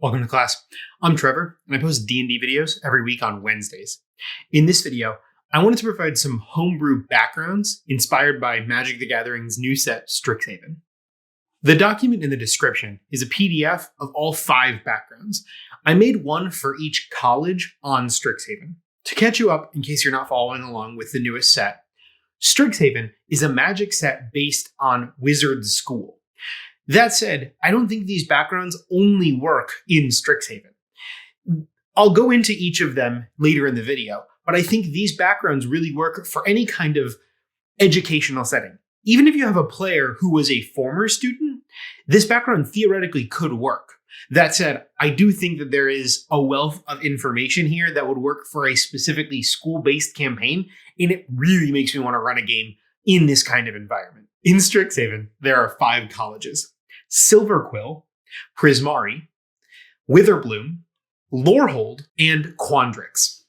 Welcome to class. I'm Trevor, and I post D&D videos every week on Wednesdays. In this video, I wanted to provide some homebrew backgrounds inspired by Magic the Gathering's new set, Strixhaven. The document in the description is a PDF of all 5 backgrounds. I made one for each college on Strixhaven. To catch you up, in case you're not following along with the newest set, Strixhaven is a Magic set based on Wizard School. That said, I don't think these backgrounds only work in Strixhaven. I'll go into each of them later in the video, but I think these backgrounds really work for any kind of educational setting. Even if you have a player who was a former student, this background theoretically could work. That said, I do think that there is a wealth of information here that would work for a specifically school-based campaign, and it really makes me want to run a game in this kind of environment. In Strixhaven, there are 5 colleges: Quill, Prismari, Witherbloom, Lorehold, and Quadric.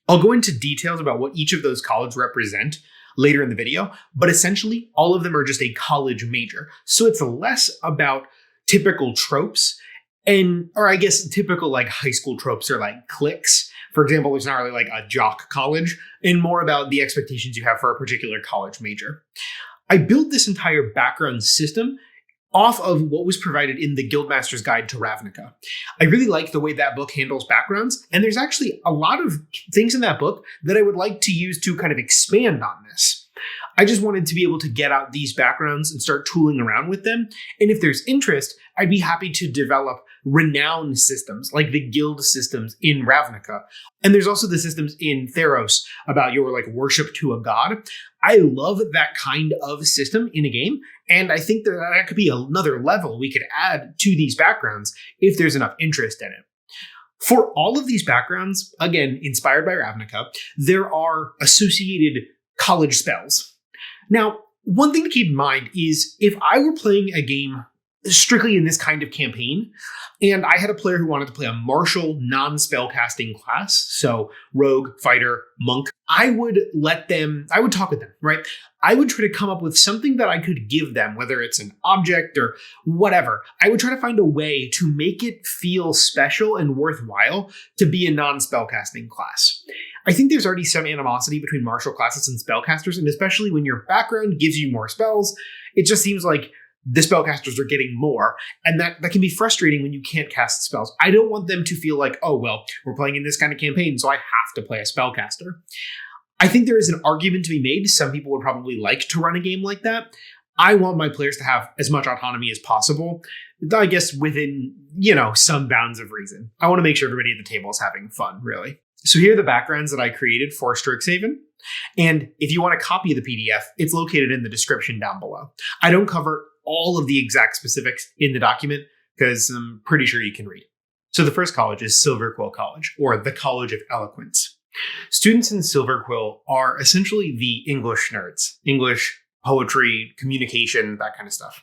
I'll go into details about what each of those colleges represent later in the video, but essentially all of them are just a college major. So it's less about typical tropes or I guess typical like high school tropes or like cliques. For example, there's not really like a jock college, and more about the expectations you have for a particular college major. I built this entire background system off of what was provided in the Guildmaster's Guide to Ravnica. I really like the way that book handles backgrounds, and there's actually a lot of things in that book that I would like to use to kind of expand on this. I just wanted to be able to get out these backgrounds and start tooling around with them, and if there's interest, I'd be happy to develop renowned systems like the guild systems in Ravnica. And there's also the systems in Theros about your like worship to a god. I love that kind of system in a game, and I think that could be another level we could add to these backgrounds if there's enough interest in it. For all of these backgrounds, again, inspired by Ravnica, there are associated college spells. Now, one thing to keep in mind is if I were playing a game strictly in this kind of campaign, and I had a player who wanted to play a martial non-spellcasting class, so rogue, fighter, monk, I would talk with them, right? I would try to come up with something that I could give them, whether it's an object or whatever. I would try to find a way to make it feel special and worthwhile to be a non-spellcasting class. I think there's already some animosity between martial classes and spellcasters, and especially when your background gives you more spells, it just seems like the spellcasters are getting more, and that can be frustrating when you can't cast spells. I don't want them to feel like, oh, well, we're playing in this kind of campaign, so I have to play a spellcaster. I think there is an argument to be made. Some people would probably like to run a game like that. I want my players to have as much autonomy as possible, I guess within, some bounds of reason. I want to make sure everybody at the table is having fun, really. So here are the backgrounds that I created for Strixhaven. And if you want a copy of the PDF, it's located in the description down below. I don't cover all of the exact specifics in the document because I'm pretty sure you can read. So the first college is Quill College, or the College of Eloquence. Students in Quill are essentially the English nerds. English, poetry, communication, that kind of stuff.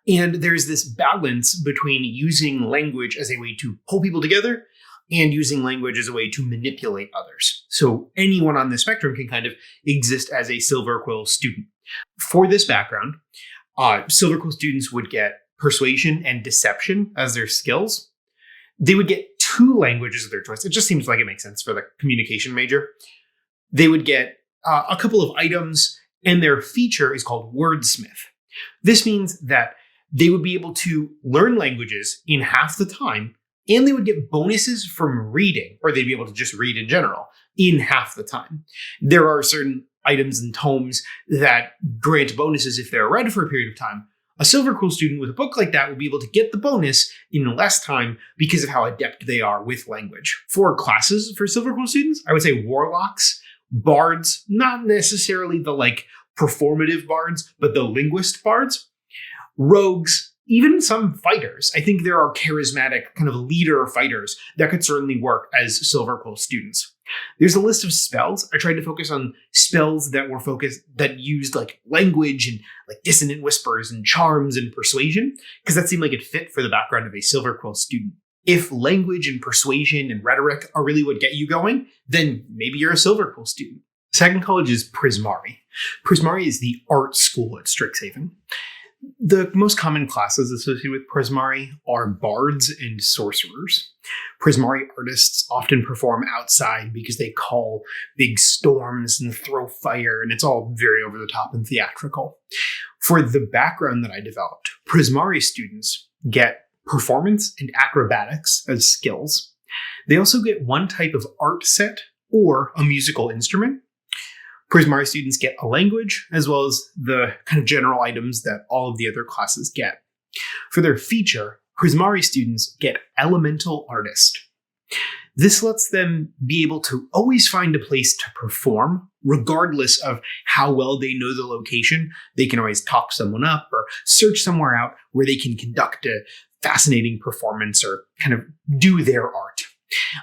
And there's this balance between using language as a way to pull people together and using language as a way to manipulate others. So anyone on the spectrum can kind of exist as a Quill student. For this background, Quill students would get persuasion and deception as their skills. They would get 2 languages of their choice. It just seems like it makes sense for the communication major. They would get a couple of items, and their feature is called Wordsmith. This means that they would be able to learn languages in half the time, and they would get bonuses from reading, or they'd be able to just read in general in half the time. There are certain items and tomes that grant bonuses if they're read for a period of time. A Quill student with a book like that will be able to get the bonus in less time because of how adept they are with language. For classes for Quill students, I would say warlocks, bards, not necessarily the performative bards, but the linguist bards, rogues, even some fighters. I think there are charismatic kind of leader fighters that could certainly work as Quill students. There's a list of spells. I tried to focus on spells that used language and dissonant whispers and charms and persuasion, because that seemed like it fit for the background of a Quill student. If language and persuasion and rhetoric are really what get you going, then maybe you're a Quill student. Second college is Prismari. Prismari is the art school at Strixhaven. The most common classes associated with Prismari are bards and sorcerers. Prismari artists often perform outside because they call big storms and throw fire, and it's all very over the top and theatrical. For the background that I developed, Prismari students get performance and acrobatics as skills. They also get one type of art set or a musical instrument. Prismari students get a language, as well as the kind of general items that all of the other classes get. For their feature, Prismari students get Elemental Artist. This lets them be able to always find a place to perform, regardless of how well they know the location. They can always talk someone up or search somewhere out where they can conduct a fascinating performance or kind of do their art.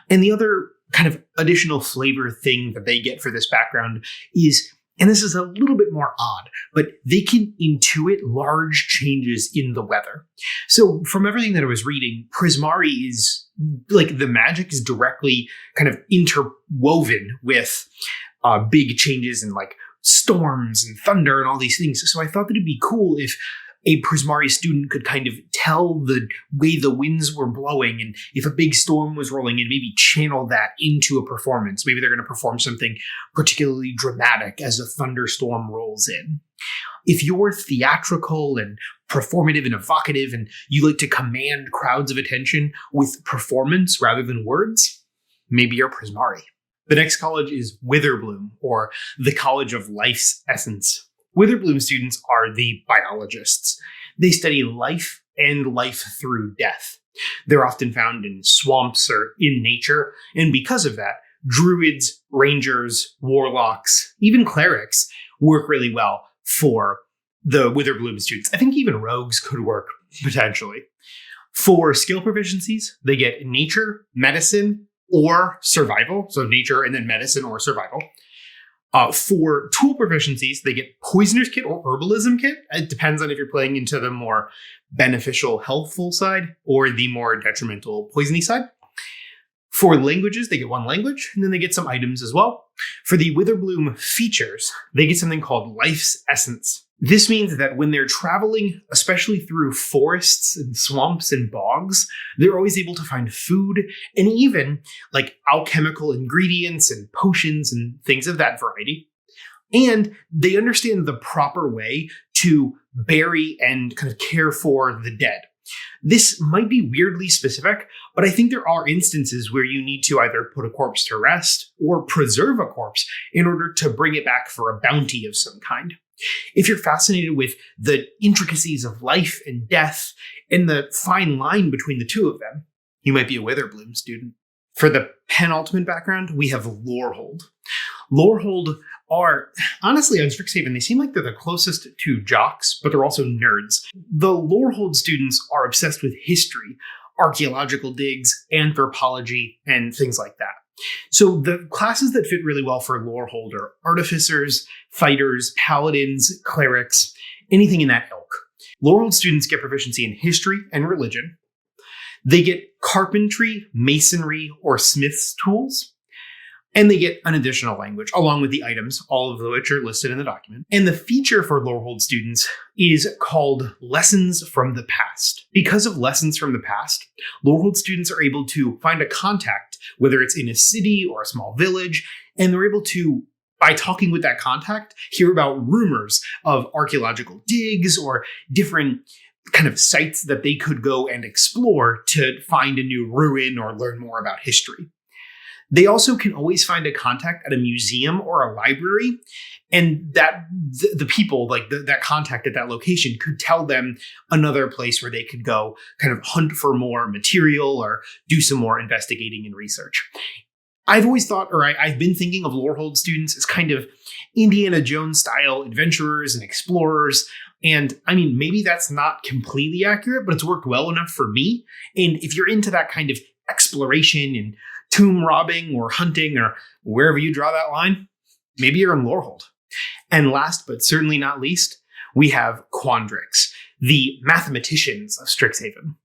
And the other kind of additional flavor thing that they get for this background is, and this is a little bit more odd, but they can intuit large changes in the weather. So from everything that I was reading, Prismari is like the magic is directly kind of interwoven with big changes in like storms and thunder and all these things. So I thought that it'd be cool if a Prismari student could kind of tell the way the winds were blowing, and if a big storm was rolling in, maybe channel that into a performance. Maybe they're going to perform something particularly dramatic as a thunderstorm rolls in. If you're theatrical and performative and evocative and you like to command crowds of attention with performance rather than words, maybe you're Prismari. The next college is Witherbloom, or the College of Life's Essence. Witherbloom students are the biologists. They study life and life through death. They're often found in swamps or in nature, and because of that, druids, rangers, warlocks, even clerics work really well for the Witherbloom students. I think even rogues could work, potentially. For skill proficiencies, they get nature, medicine, or survival. So nature and then medicine or survival. For tool proficiencies, they get Poisoner's Kit or Herbalism Kit. It depends on if you're playing into the more beneficial, healthful side or the more detrimental, poisony side. For languages, they get one language, and then they get some items as well. For the Witherbloom features, they get something called Life's Essence. This means that when they're traveling, especially through forests and swamps and bogs, they're always able to find food and even like alchemical ingredients and potions and things of that variety. And they understand the proper way to bury and kind of care for the dead. This might be weirdly specific, but I think there are instances where you need to either put a corpse to rest or preserve a corpse in order to bring it back for a bounty of some kind. If you're fascinated with the intricacies of life and death and the fine line between the two of them, you might be a Witherbloom student. For the penultimate background, we have Lorehold. Lorehold are, honestly, on Strixhaven, they seem like they're the closest to jocks, but they're also nerds. The Lorehold students are obsessed with history, archaeological digs, anthropology, and things like that. So the classes that fit really well for Lorehold are artificers, fighters, paladins, clerics, anything in that ilk. Lorehold students get proficiency in history and religion. They get carpentry, masonry, or smith's tools. And they get an additional language, along with the items, all of which are listed in the document. And the feature for Lorehold students is called Lessons from the Past. Because of Lessons from the Past, Lorehold students are able to find a contact, whether it's in a city or a small village, and they're able to, by talking with that contact, hear about rumors of archaeological digs or different kind of sites that they could go and explore to find a new ruin or learn more about history. They also can always find a contact at a museum or a library, and that the people, like that contact at that location, could tell them another place where they could go kind of hunt for more material or do some more investigating and research. I've always thought, or I've been thinking of Lorehold students as kind of Indiana Jones style adventurers and explorers. And I mean, maybe that's not completely accurate, but it's worked well enough for me. And if you're into that kind of exploration and tomb robbing or hunting or wherever you draw that line, maybe you're in Lorehold. And last but certainly not least, we have Quadrics, the mathematicians of Strixhaven.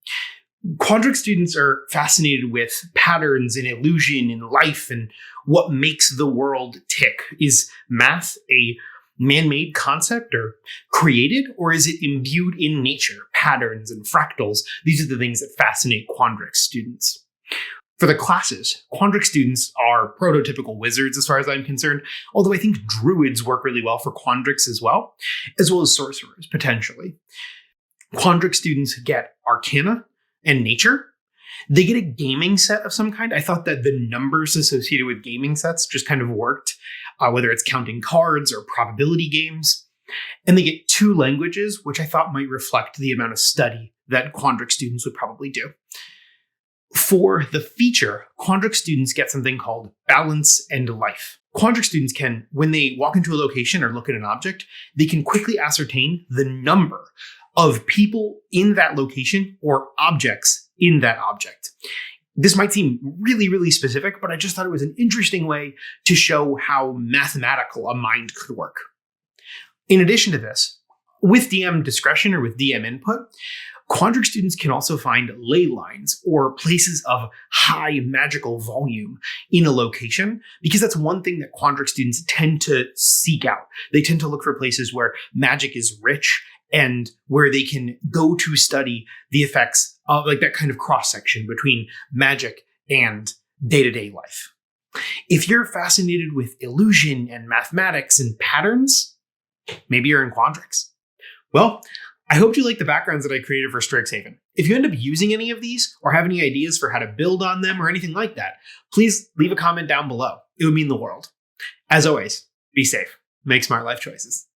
Quadric students are fascinated with patterns and illusion in life and what makes the world tick. Is math a man-made concept or created, or is it imbued in nature, patterns and fractals? These are the things that fascinate Quadric students. For the classes, Quadric students are prototypical wizards as far as I'm concerned, although I think druids work really well for Quadrics as well as sorcerers, potentially. Quadric students get arcana and nature. They get a gaming set of some kind. I thought that the numbers associated with gaming sets just kind of worked, whether it's counting cards or probability games. And they get 2 languages, which I thought might reflect the amount of study that Quadric students would probably do. For the feature, Quadric students get something called balance and life. Quadric students can, when they walk into a location or look at an object, they can quickly ascertain the number of people in that location or objects in that object. This might seem really, really specific, but I just thought it was an interesting way to show how mathematical a mind could work. In addition to this, with DM discretion or with DM input, Quadric students can also find ley lines or places of high magical volume in a location, because that's one thing that Quadric students tend to seek out. They tend to look for places where magic is rich and where they can go to study the effects of like that kind of cross-section between magic and day-to-day life. If you're fascinated with illusion and mathematics and patterns, maybe you're in Quadrics. Well, I hope you like the backgrounds that I created for Strixhaven. If you end up using any of these or have any ideas for how to build on them or anything like that, please leave a comment down below. It would mean the world. As always, be safe. Make smart life choices.